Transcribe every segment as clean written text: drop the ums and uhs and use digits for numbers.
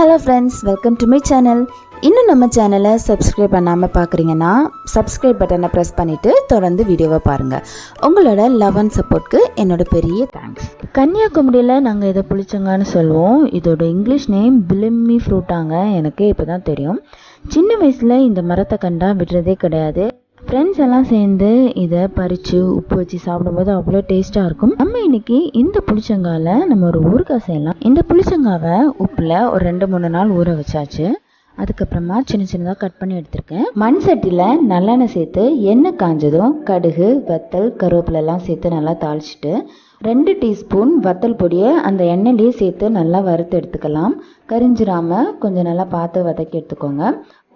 Hello friends, welcome to my channel. இன்னும் நம்ம சேனலை சப்ஸ்கிரைப் பண்ணாமல் பார்க்குறீங்கன்னா சப்ஸ்கிரைப் பட்டனை ப்ரெஸ் பண்ணிவிட்டு தொடர்ந்து வீடியோவை பாருங்கள். உங்களோட லவ் அண்ட் சப்போர்ட்க்கு என்னோட பெரிய தேங்க்ஸ். கன்னியாகுமரியில் நாங்கள் இதை புளிச்சங்கான்னு சொல்லுவோம். இதோட இங்கிலீஷ் நேம் பிலிம்மி ஃப்ரூட்டாங்க. எனக்கு இப்போ தான் தெரியும். சின்ன வயசில் இந்த மரத்தை கண்டா விடுறதே கிடையாது. ஃப்ரெண்ட்ஸ் எல்லாம் சேர்ந்து இதை பறித்து உப்பு வச்சு சாப்பிடும்போது அவ்வளோ டேஸ்ட்டாக இருக்கும். நம்ம இன்னைக்கு இந்த புளிச்சங்காயில் நம்ம ஒரு ஊறுகாய் செய்யலாம். இந்த புளிச்சங்காவை உப்பில் ஒரு 2-3 நாள் ஊற வச்சாச்சு. அதுக்கப்புறமா சின்ன சின்னதாக கட் பண்ணி எடுத்திருக்கேன். மண் சட்டியில் நல்லெண்ணெய் சேர்த்து எண்ணெய் காஞ்சதும் கடுகு, வத்தல், கருவேப்பிலெல்லாம் சேர்த்து நல்லா தாளிச்சிட்டு 2 டீஸ்பூன் வத்தல் பொடியை அந்த எண்ணெயிலேயே சேர்த்து நல்லா வறுத்து எடுத்துக்கலாம். கரிஞ்சிராமல் கொஞ்சம் நல்லா பார்த்து வதக்கி எடுத்துக்கோங்க.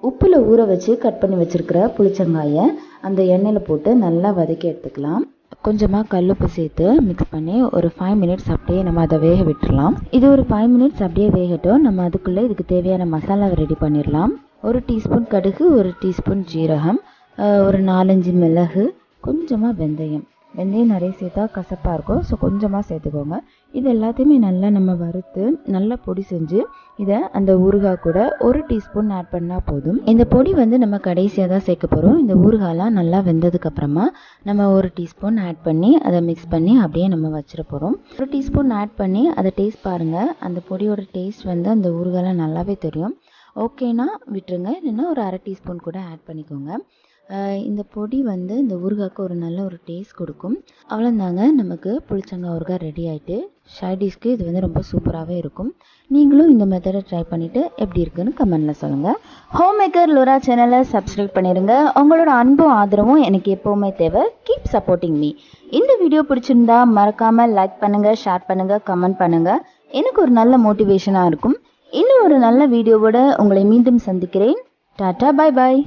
உப்பில் ஊற வச்சு கட் பண்ணி வச்சுருக்கிற புளிச்சங்காயை அந்த எண்ணெயில் போட்டு நல்லா வதக்கி எடுத்துக்கலாம். கொஞ்சமாக கல்லுப்பு சேர்த்து மிக்ஸ் பண்ணி ஒரு 5 மினிட்ஸ் அப்படியே நம்ம அதை வேக விட்டுடலாம். இது ஒரு 5 மினிட்ஸ் அப்படியே வேகட்டும். நம்ம அதுக்குள்ளே இதுக்கு தேவையான மசாலாவை ரெடி பண்ணிடலாம். 1 டீஸ்பூன் கடுகு, 1 டீஸ்பூன் ஜீரகம், ஒரு 4-5 மிளகு, கொஞ்சமாக வெந்தயம் நிறைய சேர்த்தா கசப்பாக இருக்கும். ஸோ கொஞ்சமாக சேர்த்துக்கோங்க. இது எல்லாத்தையுமே நல்லா நம்ம வறுத்து நல்லா பொடி செஞ்சு இதை அந்த ஊறுகாய் கூட 1 டீஸ்பூன் ஆட் பண்ணால் போதும். இந்த பொடி நம்ம கடைசியாக தான் சேர்க்க போகிறோம். இந்த ஊறுகாயெலாம் நல்லா வெந்ததுக்கப்புறமா நம்ம 1 டீஸ்பூன் ஆட் பண்ணி அதை மிக்ஸ் பண்ணி அப்படியே நம்ம வச்சிட போகிறோம். 1 டீஸ்பூன் ஆட் பண்ணி அதை டேஸ்ட் பாருங்கள். அந்த பொடியோட டேஸ்ட் அந்த ஊறுகாயில் நல்லாவே தெரியும். ஓகேனா விட்டுருங்க, இல்லைன்னா ஒரு 1/2 டீஸ்பூன் கூட ஆட் பண்ணிக்கோங்க. இந்த பொடி இந்த ஊறுகாய்க்கு ஒரு நல்ல ஒரு டேஸ்ட் கொடுக்கும். அவ்வளோந்தாங்க, நமக்கு புளிச்சங்காய் ஊறுகாய் ரெடி ஆகிட்டு. ஷைடிஷ்க்கு இது ரொம்ப சூப்பராகவே இருக்கும். நீங்களும் இந்த மெத்தடை ட்ரை பண்ணிவிட்டு எப்படி இருக்குன்னு கமெண்டில் சொல்லுங்கள். ஹோம் மேக்கர் லோரா சேனலை சப்ஸ்கிரைப் பண்ணிடுங்க. உங்களோட அன்பும் ஆதரவும் எனக்கு எப்போவுமே தேவை. Keep supporting me. இந்த வீடியோ பிடிச்சிருந்தா மறக்காமல் லைக் பண்ணுங்கள், ஷேர் பண்ணுங்கள், கமெண்ட் பண்ணுங்கள். எனக்கு ஒரு நல்ல மோட்டிவேஷனாக இருக்கும். இன்னும் ஒரு நல்ல வீடியோவோட உங்களை மீண்டும் சந்திக்கிறேன். டாட்டா, பாய் பாய்.